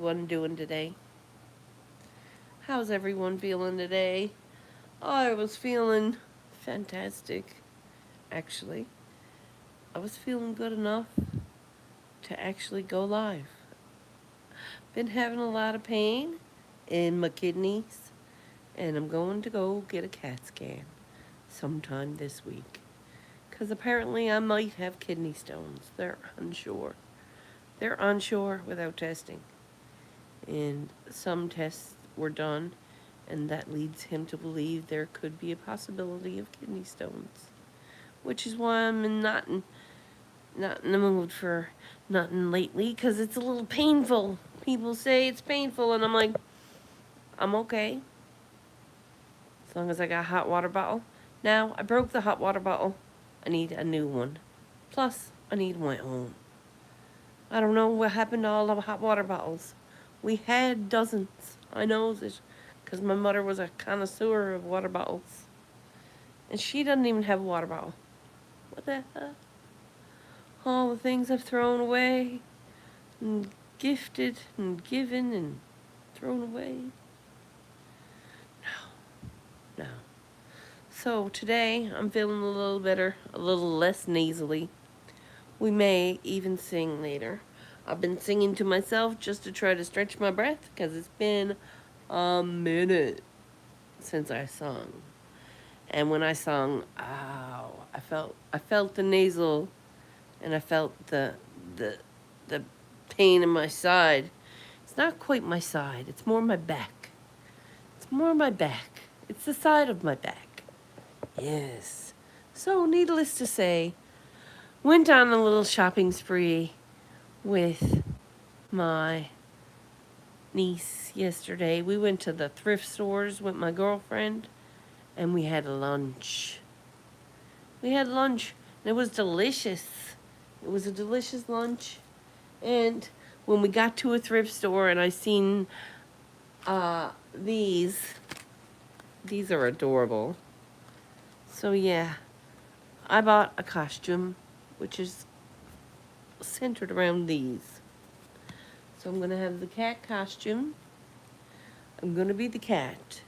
everyone doing today? How's everyone feeling today? I was feeling fantastic, actually. I was feeling good enough to actually go live. Been having a lot of pain in my kidneys, and I'm going to go get a CAT scan sometime this week. Because apparently I might have kidney stones. They're unsure. They're unsure without testing. And some tests were done, and that leads him to believe there could be a possibility of kidney stones. Which is why I'm not in the mood for nothing lately, because it's a little painful. People say it's painful, and I'm like, I'm okay. As long as I got a hot water bottle. Now, I broke the hot water bottle. I need a new one. Plus, I need my own. I don't know what happened to all the hot water bottles. We had dozens. I know this because my mother was a connoisseur of water bottles. And she doesn't even have a water bottle. What the hell? All the things I've thrown away and gifted and given and thrown away. No. So today I'm feeling a little better, a little less nasally. We may even sing later. I've been singing to myself just to try to stretch my breath because it's been a minute since I sung. And when I sung, ow, I felt the nasal, and I felt the the pain in my side. It's not quite my side, it's more my back. It's more my back. It's the side of my back. Yes. So needless to say, went on a little shopping spree with my niece yesterday. We went to the thrift stores with my girlfriend, and we had lunch. We had lunch, and it was delicious. It was a delicious lunch. And when we got to a thrift store and I seen these are adorable. So yeah, I bought a costume, which is centered around these. So I'm gonna have the cat costume. I'm gonna be the cat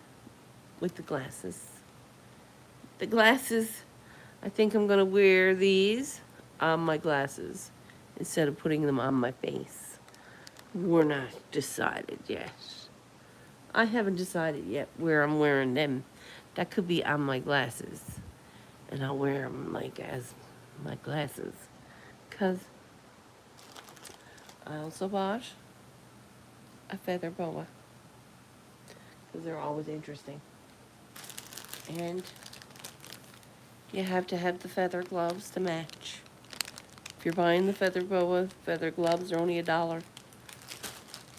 with the glasses. The glasses, I think I'm gonna wear these on my glasses instead of putting them on my face. We're not decided yet. I haven't decided yet where I'm wearing them. That could be on my glasses. And I'll wear them like as my glasses. Because I also bought a feather boa. Because they're always interesting. And you have to have the feather gloves to match. If you're buying the feather boa, feather gloves are only $1.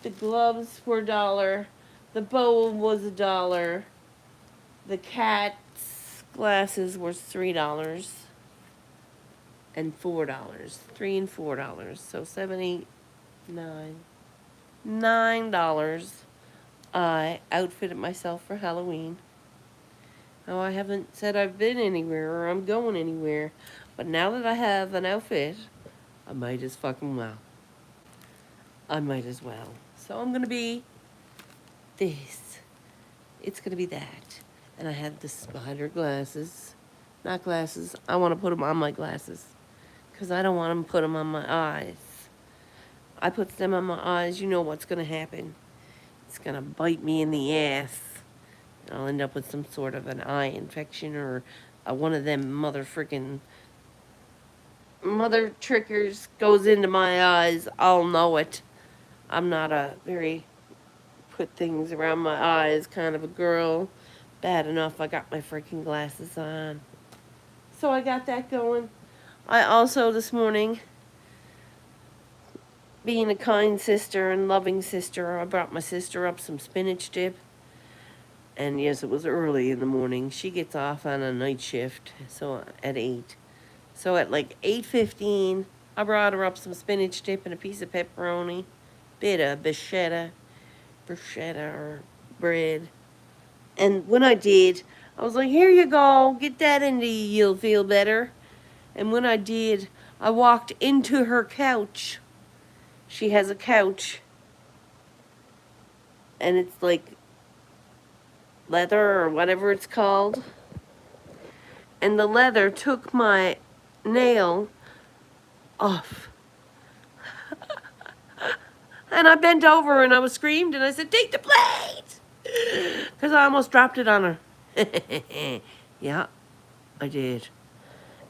The gloves were $1. The boa was $1. The cat's glasses were $3 and $4. $3 and $4. So $7, $8, $9. I outfitted myself for Halloween. Now, I haven't said I've been anywhere or I'm going anywhere, but now that I have an outfit, I might as fucking well. I might as well. So I'm gonna be this. It's gonna be that. And I have the spider glasses. Not glasses. I want to put them on my glasses. Because I don't want them to put them on my eyes. I put them on my eyes, you know what's gonna happen. It's gonna bite me in the ass. I'll end up with some sort of an eye infection or one of them mother trickers goes into my eyes. I'll know it. I'm not a very put things around my eyes kind of a girl. Bad enough I got my freaking glasses on. So I got that going. I also this morning, being a kind sister and loving sister, I brought my sister up some spinach dip. And yes, it was early in the morning. She gets off on a night shift, so at 8. So at like 8:15, I brought her up some spinach dip and a piece of pepperoni, bit of bruschetta or bread. And when I did, I was like, here you go, get that into you, you'll feel better. And when I did, I walked into her couch. She has a couch and it's like leather or whatever it's called. And the leather took my nail off. And I bent over and I was screamed and I said, "Take the blade!" Because I almost dropped it on her. Yeah, I did.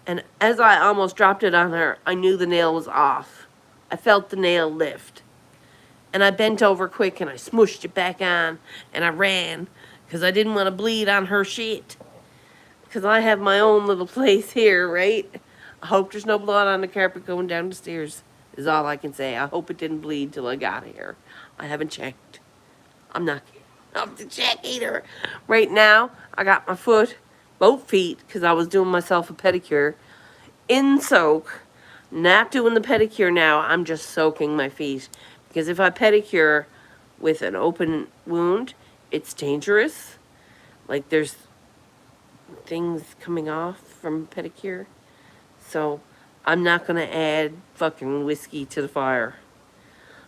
And as I almost dropped it on her, I knew the nail was off. I felt the nail lift. And I bent over quick and I smushed it back on and I ran because I didn't want to bleed on her shit. Because I have my own little place here, right? I hope there's no blood on the carpet going down the stairs, is all I can say. I hope it didn't bleed till I got here. I haven't checked. I'm not up to check either. Right now, I got my foot, both feet, because I was doing myself a pedicure, in soak. Not doing the pedicure now, I'm just soaking my feet. Because if I pedicure with an open wound, it's dangerous. Like there's things coming off from pedicure. So I'm not going to add fucking whiskey to the fire.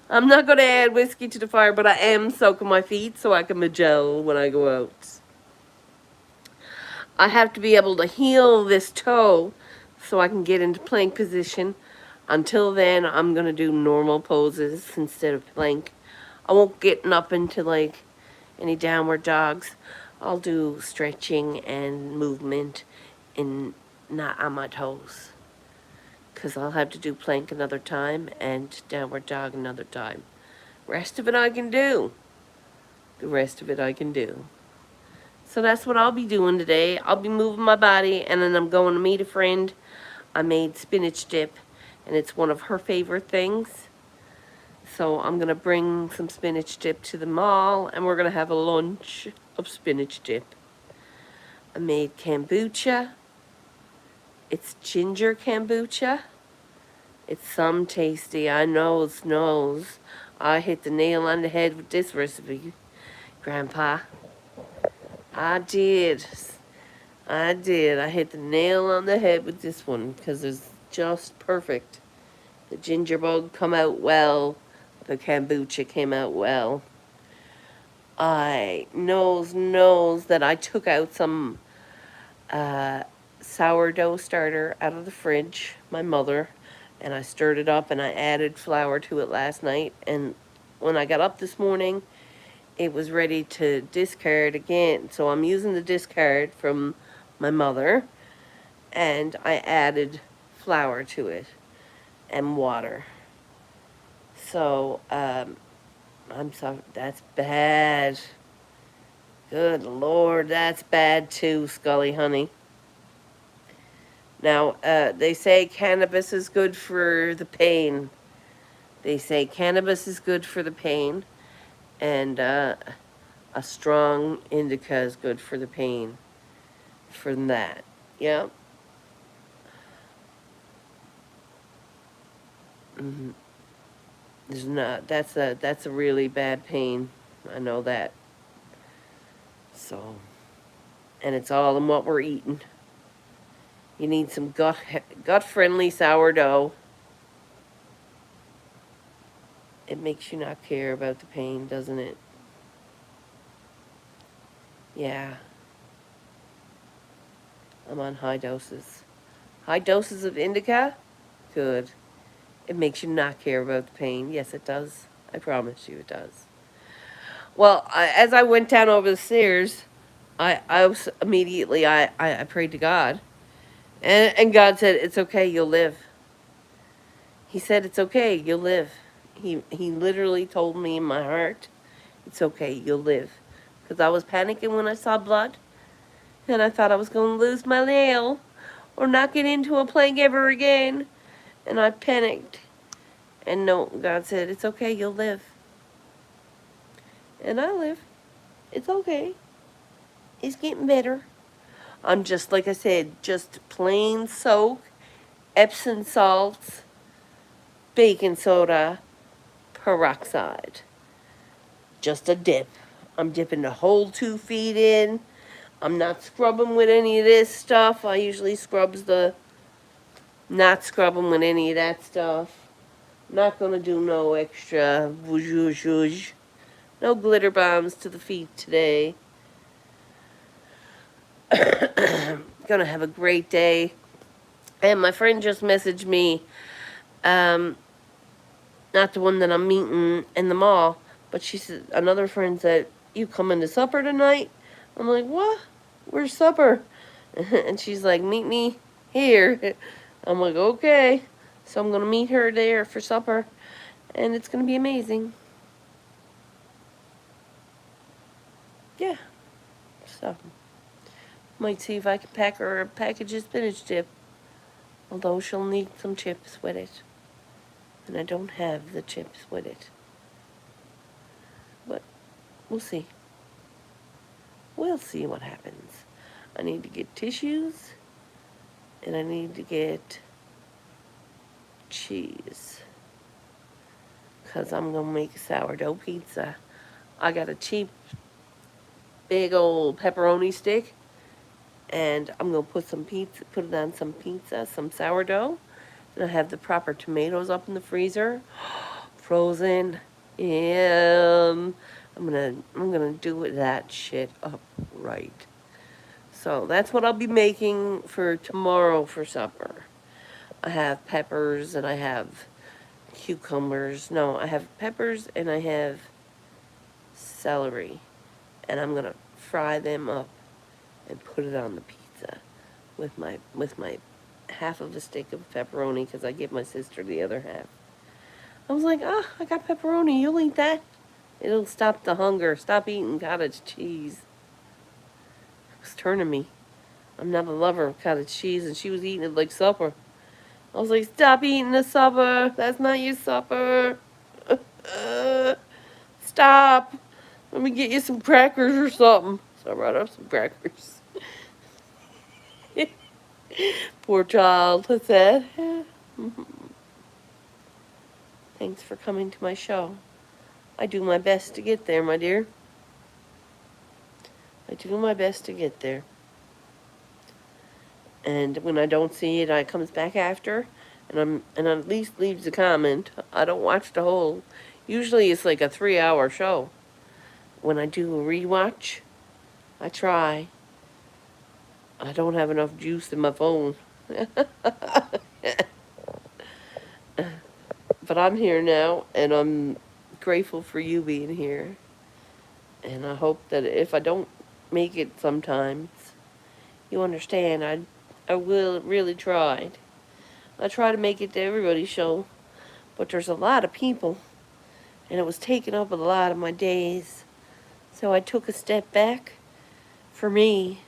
I'm not going to add whiskey to the fire, but I am soaking my feet so I can magel when I go out. I have to be able to heel this toe so I can get into plank position. Until then, I'm going to do normal poses instead of plank. I won't get up into like any downward dogs. I'll do stretching and movement and not on my toes. Because I'll have to do plank another time and downward dog another time. Rest of it I can do. The rest of it I can do. So that's what I'll be doing today. I'll be moving my body and then I'm going to meet a friend. I made spinach dip and it's one of her favorite things. So I'm going to bring some spinach dip to the mall and we're going to have a lunch of spinach dip. I made kombucha. It's ginger kombucha. It's some tasty. I knows. I hit the nail on the head with this recipe, Grandpa. I did. I hit the nail on the head with this one because it's just perfect. The ginger bug come out well. The kombucha came out well. I knows that I took out some sourdough starter out of the fridge, my mother, and I stirred it up and I added flour to it last night. And when I got up this morning, it was ready to discard again. So I'm using the discard from my mother and I added flour to it and water. So, I'm sorry, that's bad. Good Lord, that's bad too, Scully, honey. Now, they say cannabis is good for the pain. They say cannabis is good for the pain, and a strong indica is good for the pain. From that, yep. Mm-hmm. There's not. That's a really bad pain. I know that. So, and it's all in what we're eating. You need some gut-friendly sourdough. It makes you not care about the pain, doesn't it? Yeah. I'm on high doses. High doses of indica? Good. It makes you not care about the pain. Yes, it does. I promise you it does. Well, as I went down over the stairs, I was immediately, I prayed to God. And God said, it's okay, you'll live. He said, it's okay, you'll live. He literally told me in my heart, it's okay, you'll live. Because I was panicking when I saw blood. And I thought I was going to lose my nail. Or not get into a plank ever again. And I panicked. And no, God said, it's okay, you'll live. And I live. It's okay. It's getting better. I'm just, like I said, just plain soak, Epsom salts, baking soda, peroxide. Just a dip. I'm dipping the whole 2 feet in. I'm not scrubbing with any of this stuff. I usually not scrubbing with any of that stuff. Not going to do no extra zhuzh. No glitter bombs to the feet today. Gonna have a great day. And my friend just messaged me, not the one that I'm meeting in the mall, but she said, another friend said, you coming to supper tonight? I'm like, what? Where's supper? And she's like, meet me here. I'm like, okay. So I'm gonna meet her there for supper, and it's gonna be amazing. Yeah. So might see if I can pack her a package of spinach dip. Although she'll need some chips with it. And I don't have the chips with it. But we'll see. We'll see what happens. I need to get tissues. And I need to get cheese. Because I'm going to make a sourdough pizza. I got a cheap, big old pepperoni stick. And I'm going to put it on some pizza, some sourdough. And I have the proper tomatoes up in the freezer. Frozen. And I'm gonna do that shit up right. So that's what I'll be making for tomorrow for supper. I have peppers and I have cucumbers. No, I have peppers and I have celery. And I'm gonna fry them up and put it on the pizza with my half of a stick of pepperoni, because I give my sister the other half. I was like, I got pepperoni, you'll eat that? It'll stop the hunger. Stop eating cottage cheese. It was turning me. I'm not a lover of cottage cheese, and she was eating it like supper. I was like, stop eating the supper. That's not your supper. Stop. Let me get you some crackers or something. So I brought up some crackers. Poor child, I said. Thanks for coming to my show. I do my best to get there, my dear. I do my best to get there. And when I don't see it, it comes back after, and at least leaves a comment. I don't watch the whole. Usually it's like a 3-hour show. When I do a rewatch, I try. I don't have enough juice in my phone. But I'm here now, and I'm grateful for you being here. And I hope that if I don't make it sometimes, you understand. I will really try. I try to make it to everybody's show, but there's a lot of people, and it was taking up a lot of my days. So I took a step back. For me,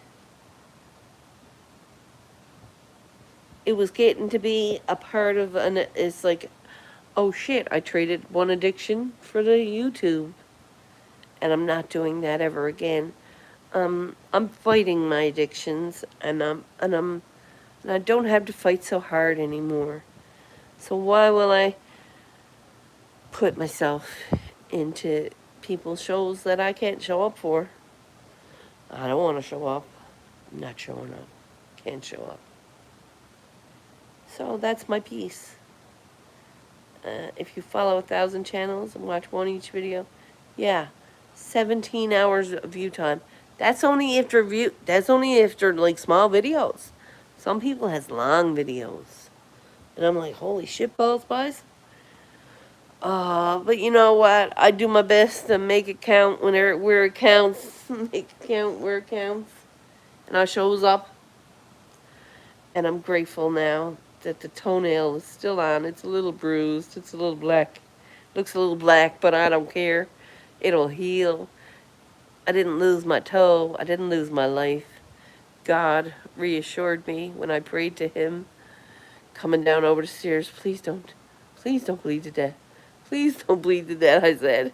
it was getting to be a part of it's like, oh shit, I traded one addiction for the YouTube, and I'm not doing that ever again. I'm fighting my addictions, and I don't have to fight so hard anymore. So why will I put myself into people's shows that I can't show up for? I don't want to show up. I'm not showing up. Can't show up. So that's my piece. If you follow 1,000 channels and watch one each video, yeah, 17 hours of view time. That's only after like small videos. Some people has long videos, and I'm like, holy shit balls, boys. But you know what? I do my best to make it count where it counts. Make it count where it counts. And I shows up. And I'm grateful now that the toenail is still on. It's a little bruised. It's a little black. Looks a little black, but I don't care. It'll heal. I didn't lose my toe. I didn't lose my life. God reassured me when I prayed to him, coming down over the stairs. Please don't bleed to death. Please don't bleed to death, I said.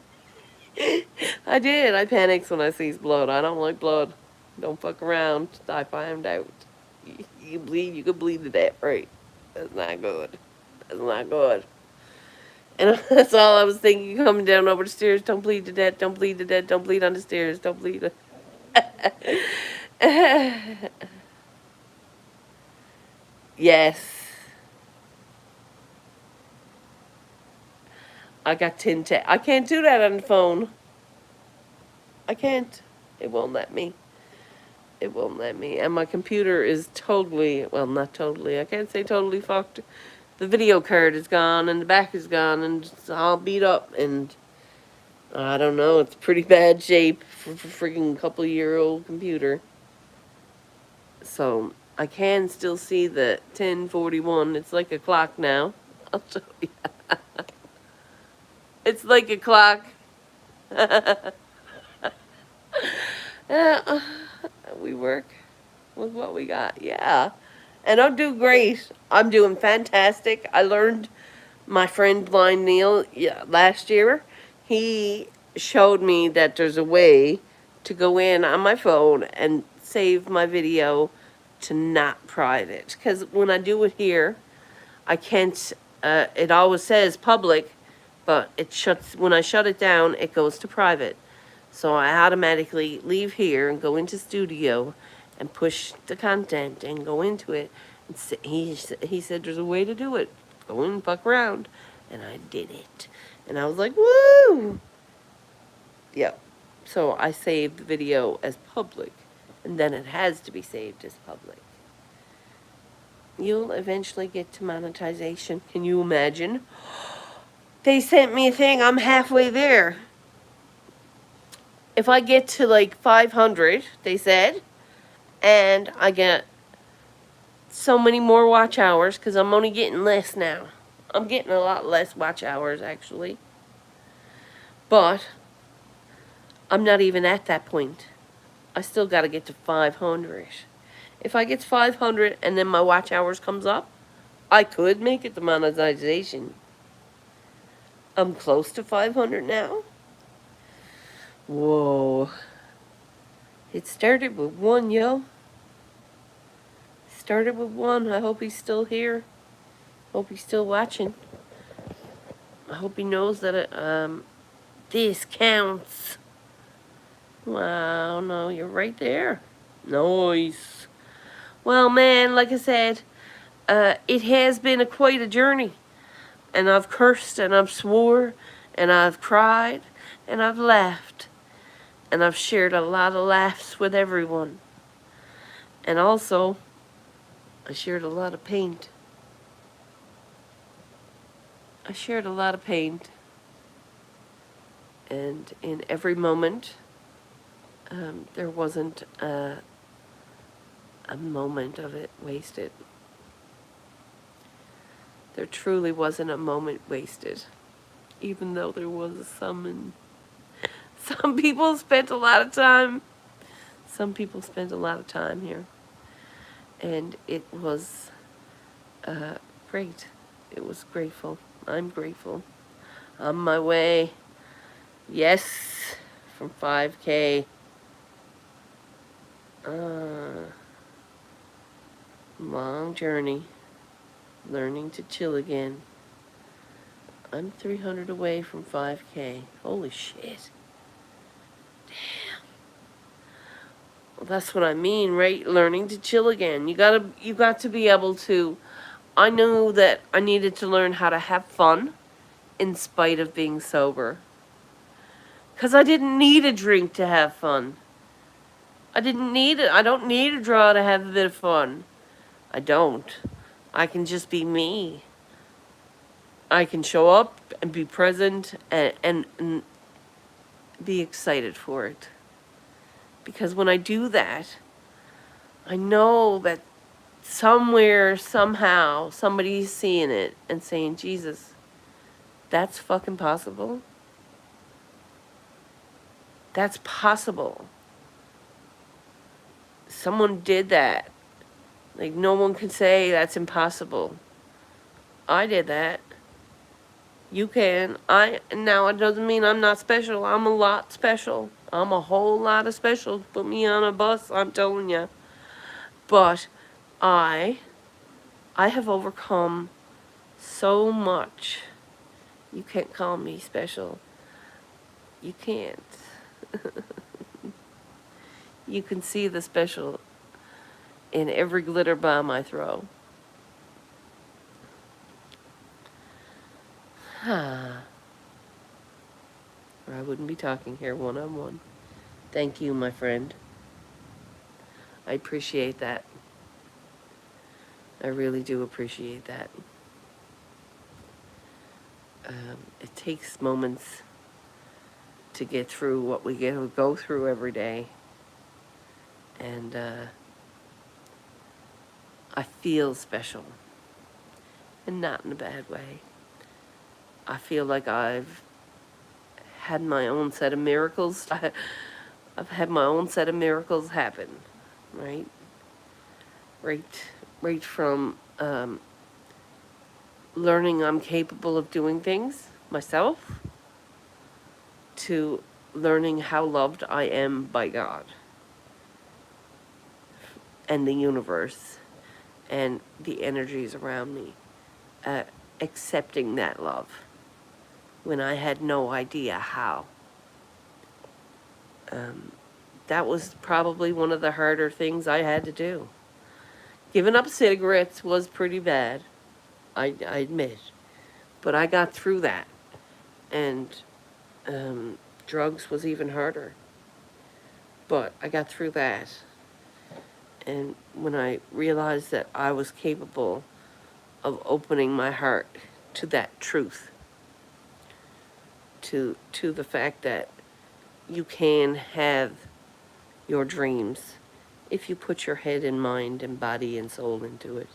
I did. I panics when I see blood. I don't like blood. Don't fuck around. I find out. You could bleed to death, right? That's not good. That's not good. And that's all I was thinking coming down over the stairs. Don't bleed to death. Don't bleed to death. Don't bleed on the stairs. Don't bleed. Yes. I got tin tape. I can't do that on the phone. I can't. It won't let me. It won't let me. And my computer is totally, well, not totally, I can't say totally fucked. The video card is gone and the back is gone and it's all beat up and I don't know, it's pretty bad shape for freaking couple-year-old computer. So I can still see the 10:41. It's like a clock now. I'll show you. It's like a clock. We work with what we got, yeah. And I'm doing great. I'm doing fantastic. I learned my friend Blind Neil last year. He showed me that there's a way to go in on my phone and save my video to not private. Because when I do it here, I can't, it always says public, but it shuts, when I shut it down, it goes to private. So I automatically leave here and go into studio and push the content and go into it. And he said there's a way to do it. Go in and fuck around. And I did it. And I was like, woo! Yep. So I saved the video as public. And then it has to be saved as public. You'll eventually get to monetization. Can you imagine? They sent me a thing. I'm halfway there. If I get to like 500, they said, and I get so many more watch hours, because I'm only getting less now. I'm getting a lot less watch hours, actually. But I'm not even at that point. I still got to get to 500. If I get to 500 and then my watch hours comes up, I could make it to monetization. I'm close to 500 now. Whoa. It started with one, yo. Started with one. I hope he's still here. Hope he's still watching. I hope he knows that this counts. Wow, no, you're right there. Nice. Well, man, like I said, it has been quite a journey. And I've cursed and I've swore and I've cried and I've laughed. And I've shared a lot of laughs with everyone. And also, I shared a lot of paint. I shared a lot of paint. And in every moment, there wasn't a moment of it wasted. There truly wasn't a moment wasted. Even though there was some, and some people spent a lot of time. Some people spent a lot of time here. And it was great. It was grateful. I'm grateful. On my way. Yes, from 5K. Long journey. Learning to chill again. I'm 300 away from 5K. Holy shit. Damn. Well, that's what I mean, right? Learning to chill again. You got to be able to. I knew that I needed to learn how to have fun in spite of being sober. Because I didn't need a drink to have fun. I didn't need it. I don't need a draw to have a bit of fun. I don't. I can just be me. I can show up and be present and be excited for it. Because when I do that, I know that somewhere, somehow, somebody's seeing it and saying, Jesus, that's fucking possible. That's possible. Someone did that. Like, no one can say that's impossible. I did that. You can. Now, it doesn't mean I'm not special. I'm a lot special. I'm a whole lot of special. Put me on a bus, I'm telling you. But I have overcome so much. You can't call me special. You can't. You can see the special in every glitter bomb I throw. Or I wouldn't be talking here one-on-one. Thank you, my friend. I appreciate that. I really do appreciate that. It takes moments to get through what we go through every day. And I feel special. And not in a bad way. I feel like I've had my own set of miracles. I've had my own set of miracles happen, right? Right from learning I'm capable of doing things myself to learning how loved I am by God and the universe and the energies around me, accepting that love when I had no idea how. That was probably one of the harder things I had to do. Giving up cigarettes was pretty bad, I admit, but I got through that. And drugs was even harder, but I got through that. And when I realized that I was capable of opening my heart to that truth, to the fact that you can have your dreams if you put your head and mind and body and soul into it.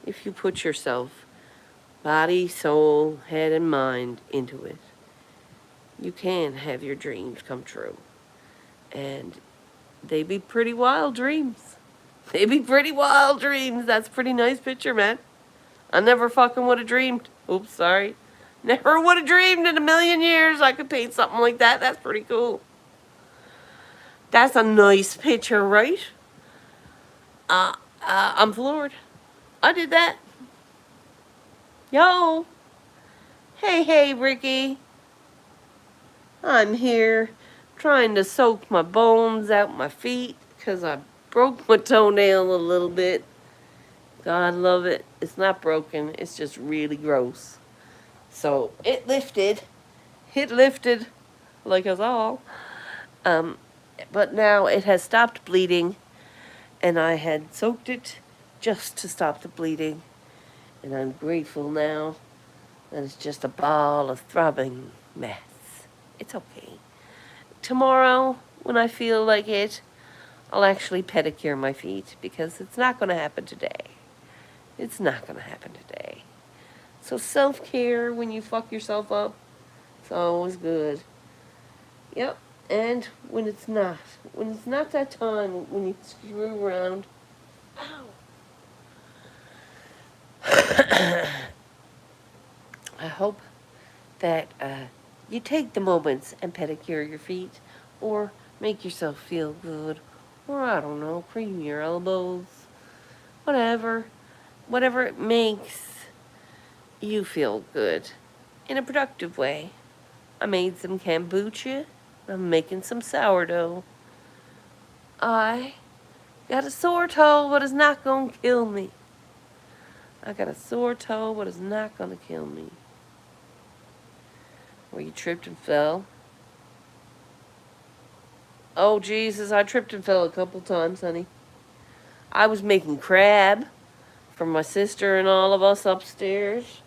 If you put yourself, body, soul, head and mind into it, you can have your dreams come true. And they be pretty wild dreams. They be pretty wild dreams. That's a pretty nice picture, man. I never fucking would have dreamed. Oops, sorry. Never would have dreamed in a million years I could paint something like that. That's pretty cool. That's a nice picture, right? I'm floored. I did that. Yo. Hey, Ricky. I'm here trying to soak my bones out my feet because I broke my toenail a little bit. God love it. It's not broken. It's just really gross. So it lifted. It lifted like us all. But now it has stopped bleeding, and I had soaked it just to stop the bleeding. And I'm grateful now that it's just a ball of throbbing mess. It's okay. Tomorrow, when I feel like it, I'll actually pedicure my feet because it's not going to happen today. It's not going to happen today. So self-care when you fuck yourself up, it's always good. Yep. And when it's not that time when you screw around, ow. I hope that you take the moments and pedicure your feet, or make yourself feel good, or I don't know, cream your elbows, whatever it makes you feel good in a productive way. I made some kombucha. I'm making some sourdough. I got a sore toe, but it's not gonna kill me. I got a sore toe, but it's not gonna kill me. Where you tripped and fell? Oh, Jesus, I tripped and fell a couple times, honey. I was making crab for my sister and all of us upstairs.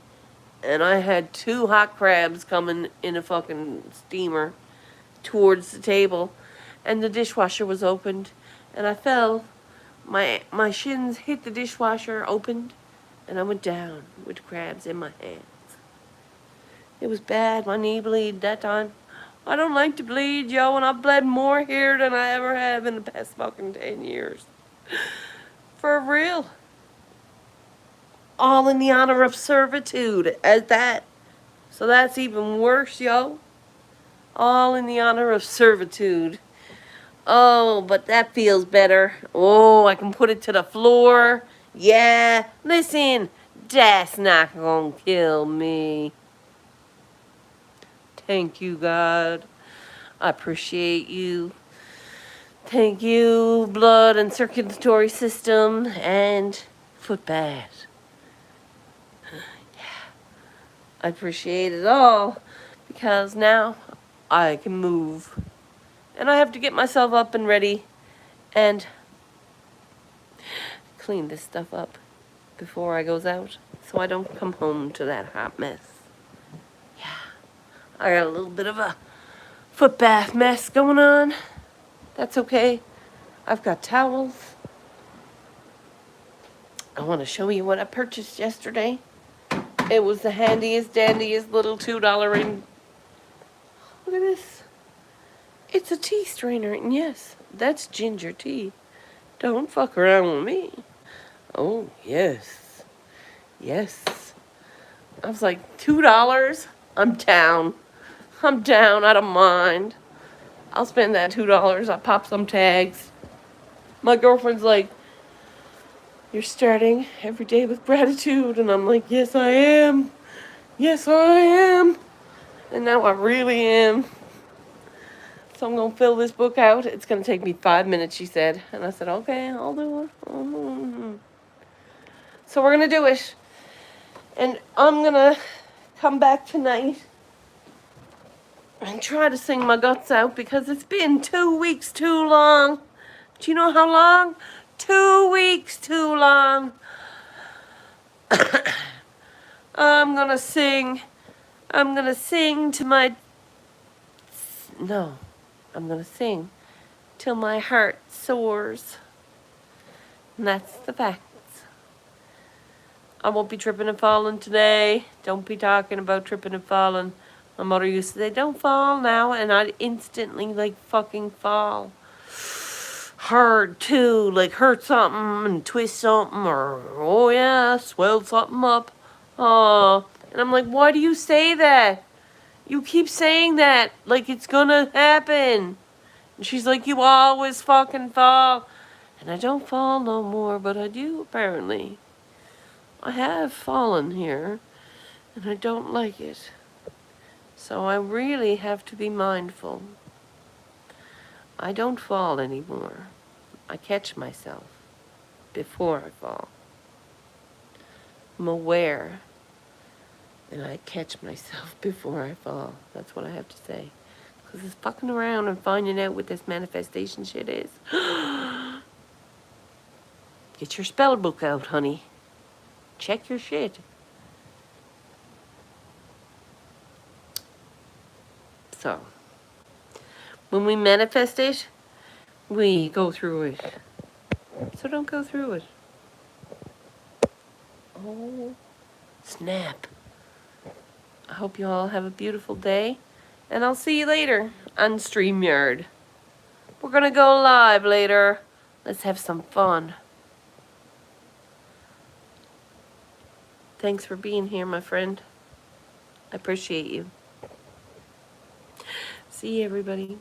And I had 2 hot crabs coming in a fucking steamer towards the table. And the dishwasher was opened. And I fell. My shins hit the dishwasher, opened. And I went down with crabs in my hands. It was bad. My knee bleed that time. I don't like to bleed, yo, and I've bled more here than I ever have in the past fucking 10 years. For real. All in the honor of servitude, at that. So that's even worse, yo. All in the honor of servitude. Oh, but that feels better. Oh, I can put it to the floor. Yeah, listen, that's not gonna kill me. Thank you, God. I appreciate you. Thank you, blood and circulatory system and foot bath. Yeah, I appreciate it all because now I can move And I have to get myself up and ready and clean this stuff up before I goes out, so I don't come home to that hot mess. Yeah, I got a little bit of a foot bath mess going on. That's okay. I've got towels. I want to show you what I purchased yesterday. It was the handiest, dandiest little $2 ring. Look at this. It's a tea strainer, and yes, that's ginger tea. Don't fuck around with me. Oh, yes. Yes. I was like, $2? I'm down. I'm down. I don't mind. I'll spend that $2. I'll pop some tags. My girlfriend's like, you're starting every day with gratitude. And I'm like, yes, I am. Yes, I am. And now I really am. So I'm going to fill this book out. It's going to take me 5 minutes, she said. And I said, okay, I'll do it. So we're going to do it. And I'm going to come back tonight and try to sing my guts out because it's been 2 weeks too long. Do you know how long? 2 weeks too long. I'm going to sing. I'm going to sing to my... No. I'm going to sing till my heart soars. And that's the facts. I won't be tripping and falling today. Don't be talking about tripping and falling. My mother used to say, don't fall now. And I'd instantly, like, fucking fall. Hard, too. Like, hurt something and twist something. Or, oh, yeah, swell something up. Oh. And I'm like, why do you say that? You keep saying that like it's gonna happen. And she's like, you always fucking fall. And I don't fall no more, but I do apparently. I have fallen here, and I don't like it. So I really have to be mindful. I don't fall anymore. I catch myself before I fall. I'm aware, and I catch myself before I fall. That's what I have to say. Because it's fucking around and finding out what this manifestation shit is. Get your spell book out, honey. Check your shit. So, when we manifest it, we go through it. So don't go through it. Oh, snap. I hope you all have a beautiful day. And I'll see you later on StreamYard. We're gonna go live later. Let's have some fun. Thanks for being here, my friend. I appreciate you. See you, everybody.